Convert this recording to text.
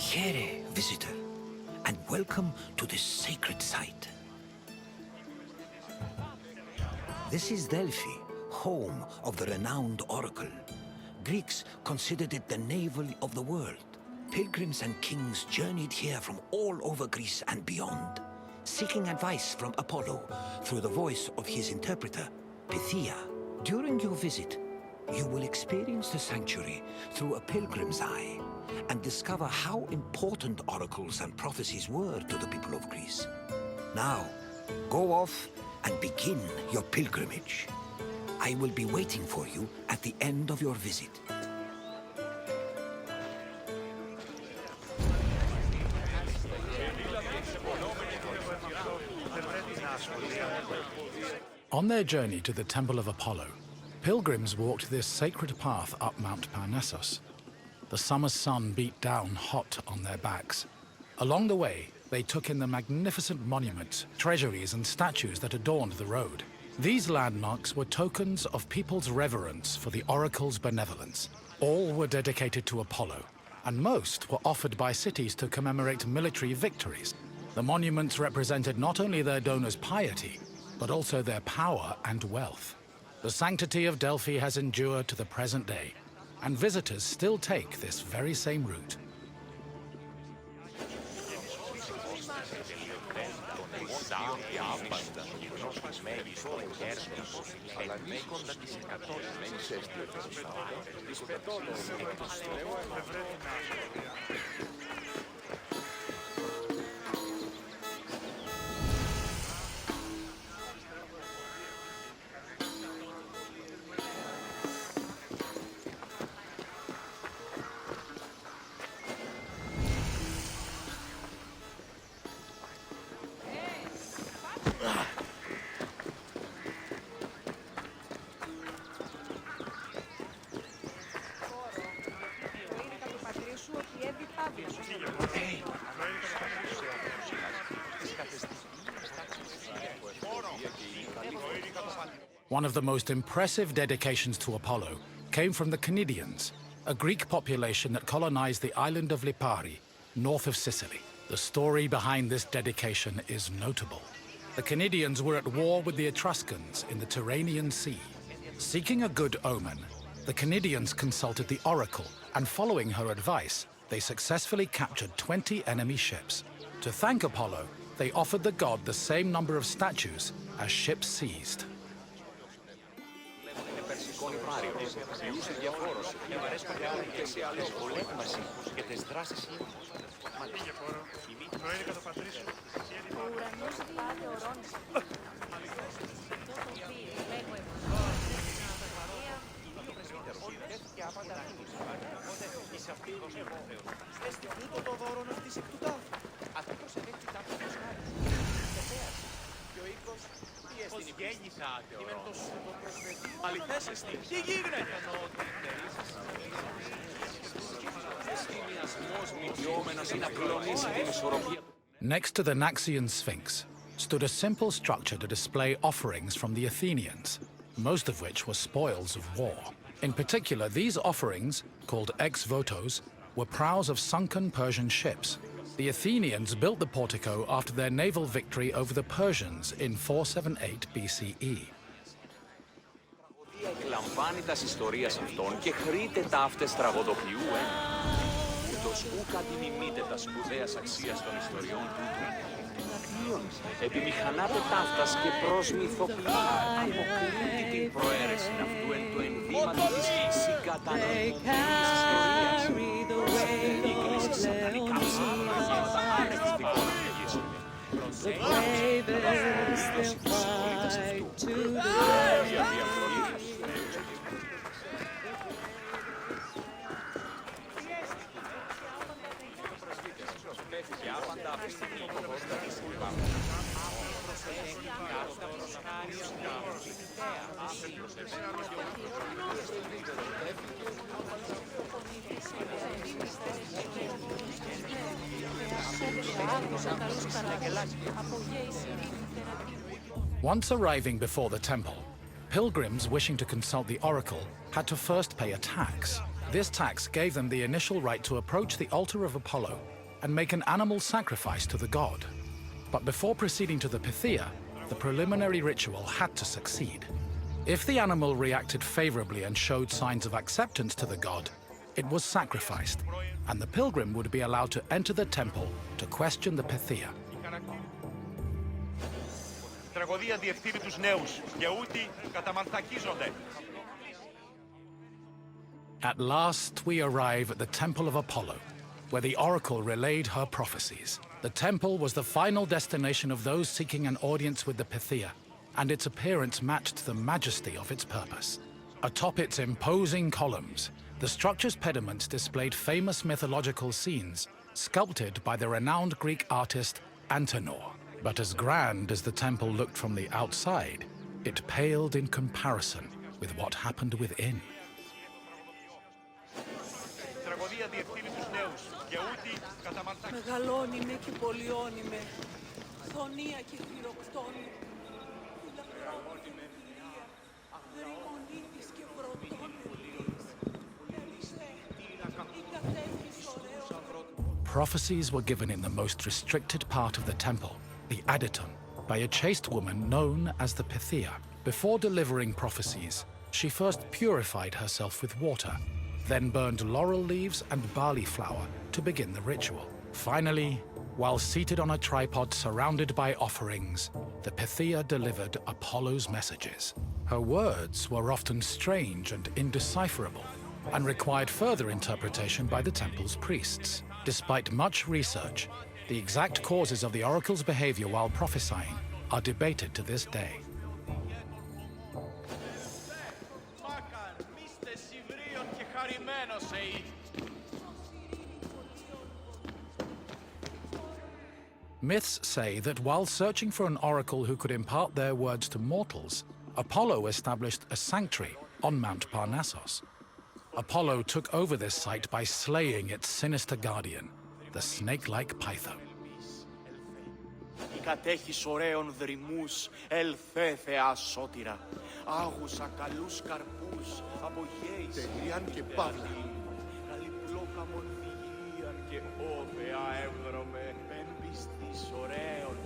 Here, visitor, and welcome to this sacred site. This is Delphi, home of the renowned oracle. Greeks considered it the navel of the world. Pilgrims and kings journeyed here from all over Greece and beyond, seeking advice from Apollo through the voice of his interpreter, Pythia. During your visit, you will experience the sanctuary through a pilgrim's eye and discover how important oracles and prophecies were to the people of Greece. Now, go off and begin your pilgrimage. I will be waiting for you at the end of your visit. On their journey to the Temple of Apollo, pilgrims walked this sacred path up Mount Parnassus. The summer sun beat down hot on their backs. Along the way, they took in the magnificent monuments, treasuries, and statues that adorned the road. These landmarks were tokens of people's reverence for the oracle's benevolence. All were dedicated to Apollo, and most were offered by cities to commemorate military victories. The monuments represented not only their donors' piety, but also their power and wealth. The sanctity of Delphi has endured to the present day, and visitors still take this very same route. One of the most impressive dedications to Apollo came from the Cnidians, a Greek population that colonized the island of Lipari, north of Sicily. The story behind this dedication is notable. The Cnidians were at war with the Etruscans in the Tyrrhenian Sea. Seeking a good omen, the Cnidians consulted the oracle, and following her advice, they successfully captured 20 enemy ships. To thank Apollo, they offered the god the same number of statues as ships seized. Next to the Naxian Sphinx stood a simple structure to display offerings from the Athenians, most of which were spoils of war. In particular, these offerings, called ex-votos, were prows of sunken Persian ships. The Athenians built the portico after their naval victory over the Persians in 478 BCE. Εκλαμβάνει τας ιστορίας αυτών και χρείται ταύτες τραγωδοποιού, ούτως ουκ αντιμιμείται τα σπουδαίας αξίας των ιστοριών τούτων. Επιμηχανάται ταύτας και προσμυθοποιεί, αποκλείει την προαίρεση αυτού εν το ενδύματι της συγκατανοητής ιστορίας. Προσεγγίκληση σατανικά ψευδογένματα άνευης δικών αφηγήσεων. Προσέγγιση της πολίτας αυτού. Once arriving before the temple, pilgrims wishing to consult the oracle had to first pay a tax. This tax gave them the initial right to approach the altar of Apollo and make an animal sacrifice to the god. But before proceeding to the Pythia, the preliminary ritual had to succeed. If the animal reacted favorably and showed signs of acceptance to the god, it was sacrificed, and the pilgrim would be allowed to enter the temple to question the Pythia. Τραγωδία διευθύνει τους νέους και ούτοι καταμανθακίζονται. At last, we arrive at the Temple of Apollo, where the oracle relayed her prophecies. The temple was the final destination of those seeking an audience with the Pythia, and its appearance matched the majesty of its purpose. Atop its imposing columns, the structure's pediments displayed famous mythological scenes, sculpted by the renowned Greek artist Antenor. But as grand as the temple looked from the outside, it paled in comparison with what happened within. Τραγωδία διευθύνει τους νέους και ούτοι καταμανθακίζονται. Μεγαλώνει με και πολιώνει με, θονία και χειροκτώνει. Φιλακρώνει με φιλία, γρηγονή της και βροντώνει της. Ελισέ, η κατέφης ωραίων. Prophecies were given in the most restricted part of the temple, the Aditon, by a chaste woman known as the Pythia. Before delivering prophecies, she first purified herself with water, then burned laurel leaves and barley flour to begin the ritual. Finally, while seated on a tripod surrounded by offerings, the Pythia delivered Apollo's messages. Her words were often strange and indecipherable, and required further interpretation by the temple's priests. Despite much research, the exact causes of the oracle's behavior while prophesying are debated to this day. Myths say that while searching for an oracle who could impart their words to mortals, Apollo established a sanctuary on Mount Parnassus. Apollo took over this site by slaying its sinister guardian, the snake-like python. Η κατέχεις ωραίων δρυμούς, ελθέ Θεά σώτηρα. Άγουσα καλούς καρπούς, από γέης Τελείαν και παύλα. Καλυπλόκαμον φυγίαν και ω Θεά εύδρομε, πέμπιστης ωραίων